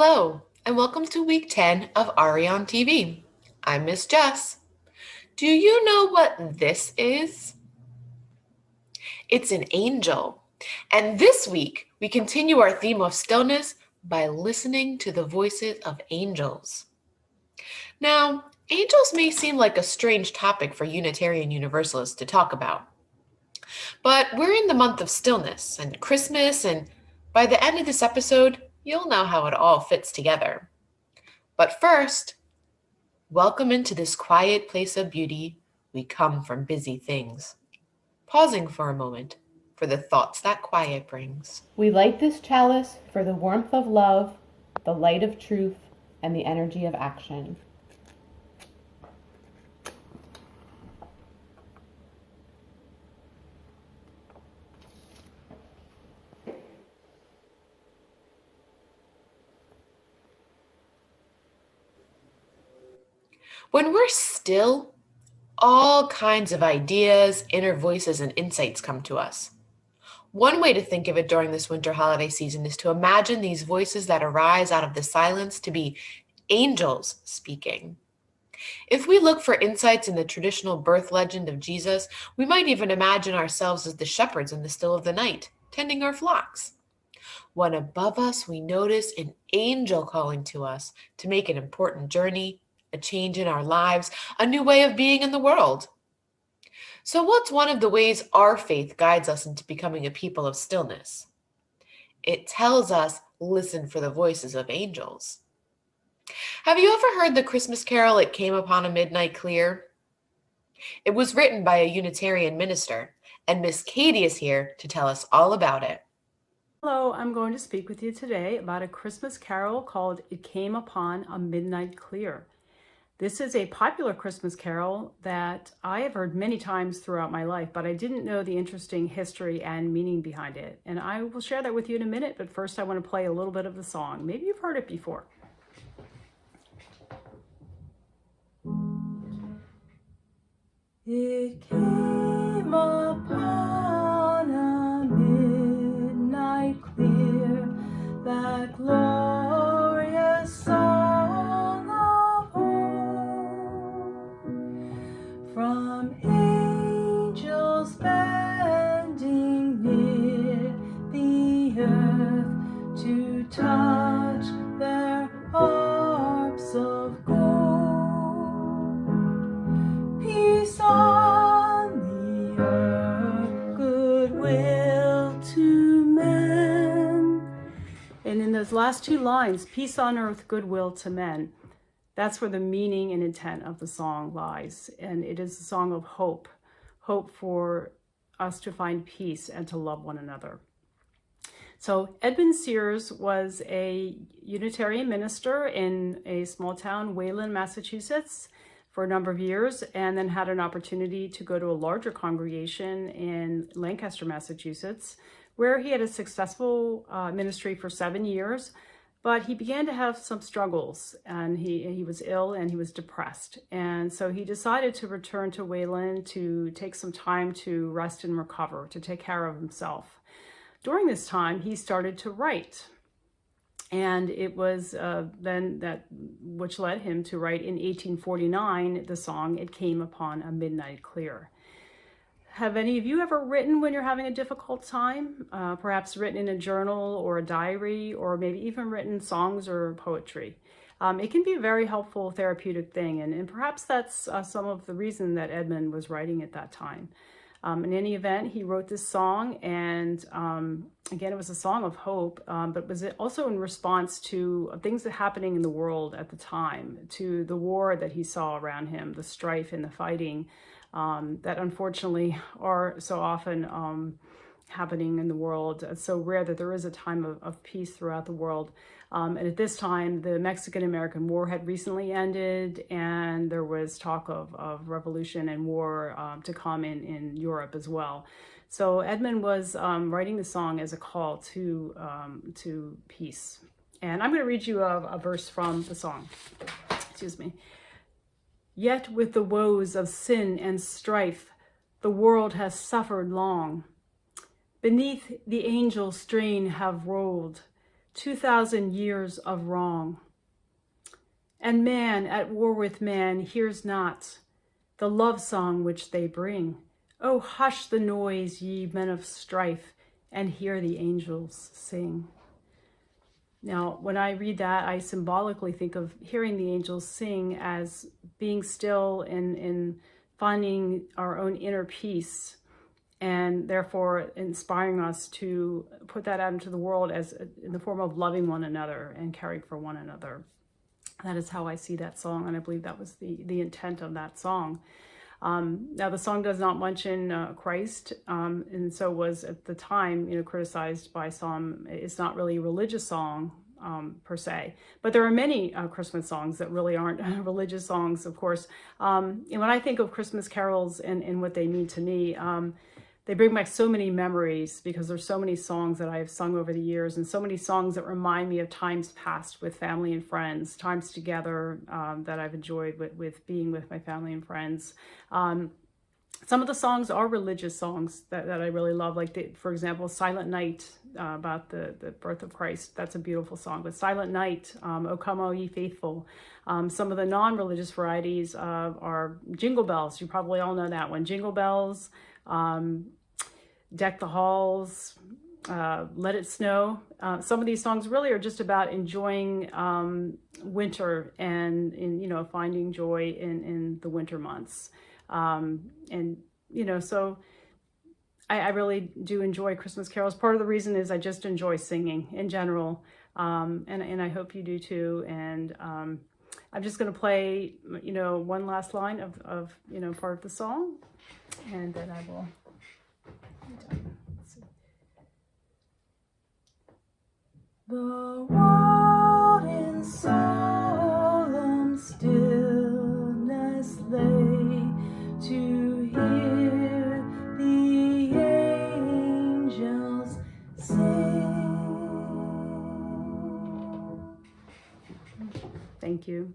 Hello, and welcome to week 10 of Ari on TV. I'm Miss Jess. Do you know what this is? It's an angel. And this week, we continue our theme of stillness by listening to the voices of angels. Now, angels may seem like a strange topic for Unitarian Universalists to talk about, but we're in the month of stillness and Christmas, and by the end of this episode, you'll know how it all fits together. But first, welcome into this quiet place of beauty. We come from busy things. Pausing for a moment for the thoughts that quiet brings. We light this chalice for the warmth of love, the light of truth, and the energy of action. When we're still, all kinds of ideas, inner voices, and insights come to us. One way to think of it during this winter holiday season is to imagine these voices that arise out of the silence to be angels speaking. If we look for insights in the traditional birth legend of Jesus, we might even imagine ourselves as the shepherds in the still of the night, tending our flocks. When above us we notice an angel calling to us to make an important journey, a change in our lives, a new way of being in the world. So, what's one of the ways our faith guides us into becoming a people of stillness? It tells us, listen for the voices of angels. Have you ever heard the Christmas carol, It Came Upon a Midnight Clear? It was written by a Unitarian minister, and Miss Katie is here to tell us all about it. Hello, I'm going to speak with you today about a Christmas carol called It Came Upon a Midnight Clear. This is a popular Christmas carol that I have heard many times throughout my life, but I didn't know the interesting history and meaning behind it. And I will share that with you in a minute, but first I want to play a little bit of the song. Maybe you've heard it before. It came upon a midnight clear, that glorious song of hope, from angels bending near the earth to touch their harps of gold. Peace on the earth, goodwill to men. And in those last two lines, peace on earth, goodwill to men, that's where the meaning and intent of the song lies. And it is a song of hope, hope for us to find peace and to love one another. So Edmund Sears was a Unitarian minister in a small town, Wayland, Massachusetts, for a number of years, and then had an opportunity to go to a larger congregation in Lancaster, Massachusetts, where he had a successful ministry for 7 years, but he began to have some struggles, and he was ill and he was depressed. And so he decided to return to Wayland to take some time to rest and recover, to take care of himself. During this time, he started to write. And it was then that which led him to write in 1849 the song, It Came Upon a Midnight Clear. Have any of you ever written when you're having a difficult time? Perhaps written in a journal or a diary, or maybe even written songs or poetry. It can be a very helpful therapeutic thing, and perhaps that's some of the reason that Edmund was writing at that time. In any event, he wrote this song, and again, it was a song of hope, but was also in response to things that happening in the world at the time, to the war that he saw around him, the strife and the fighting that unfortunately are so often happening in the world. It's so rare that there is a time of peace throughout the world. And at this time, the Mexican-American War had recently ended, and there was talk of revolution and war to come in Europe as well. So Edmund was writing the song as a call to peace. And I'm going to read you a verse from the song. Excuse me. Yet with the woes of sin and strife, the world has suffered long. Beneath the angel strain have rolled 2,000 years of wrong. And man at war with man hears not the love song which they bring. Oh, hush the noise, ye men of strife, and hear the angels sing. Now, when I read that, I symbolically think of hearing the angels sing as being still and finding our own inner peace, and therefore inspiring us to put that out into the world as in the form of loving one another and caring for one another. That is how I see that song, and I believe that was the intent of that song. Now, the song does not mention Christ, and so was at the time, criticized by some. It's not really a religious song per se, but there are many Christmas songs that really aren't religious songs, of course. And when I think of Christmas carols and what they mean to me, they bring back so many memories because there's so many songs that I have sung over the years and so many songs that remind me of times past with family and friends, times together that I've enjoyed with being with my family and friends. Some of the songs are religious songs that I really love, like, for example, Silent Night, about the birth of Christ. That's a beautiful song. But Silent Night, O Come All Ye Faithful. Some of the non-religious varieties are Jingle Bells. You probably all know that one. Jingle Bells, Deck the Halls, Let It Snow. Some of these songs really are just about enjoying winter and finding joy in the winter months. So I really do enjoy Christmas carols. Part of the reason is I just enjoy singing in general, and I hope you do too. And I'm just going to play, one last line of part of the song, and then I will. The world in solemn stillness lay to hear the angels sing. Thank you.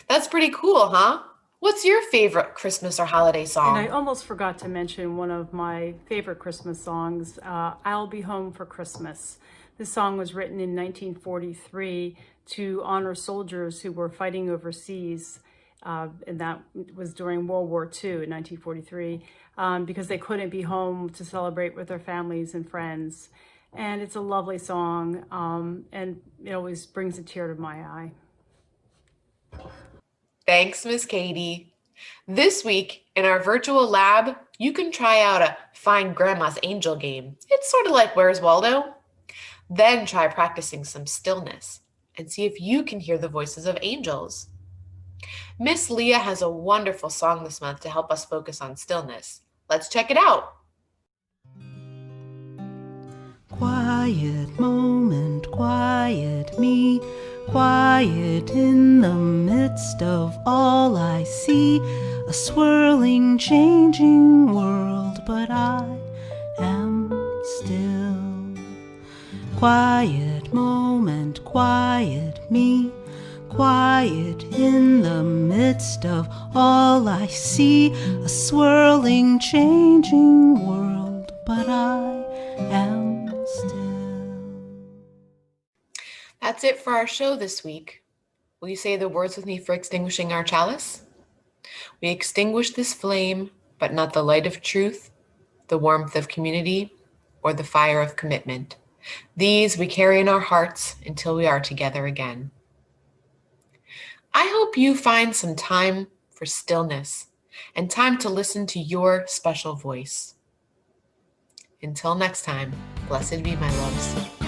That's pretty cool, huh? What's your favorite Christmas or holiday And I song? almost forgot to mention one of my favorite Christmas songs, I'll Be Home for Christmas. This song was written in 1943 to honor soldiers who were fighting overseas. And that was during World War II in 1943, because they couldn't be home to celebrate with their families and friends. And it's a lovely song, and it always brings a tear to my eye. Thanks, Miss Katie. This week in our virtual lab, you can try out a Find Grandma's Angel game. It's sort of like Where's Waldo? Then try practicing some stillness and see if you can hear the voices of angels. Miss Leah has a wonderful song this month to help us focus on stillness. Let's check it out. Quiet moment, quiet me, quiet in the midst of all I see, a swirling, changing world, but I am still. Quiet moment, quiet me, quiet in the midst of all I see, a swirling, changing world, but I am still. That's it for our show this week. Will you say the words with me for extinguishing our chalice? We extinguish this flame, but not the light of truth, the warmth of community, or the fire of commitment. These we carry in our hearts until we are together again. I hope you find some time for stillness and time to listen to your special voice. Until next time, blessed be my loves.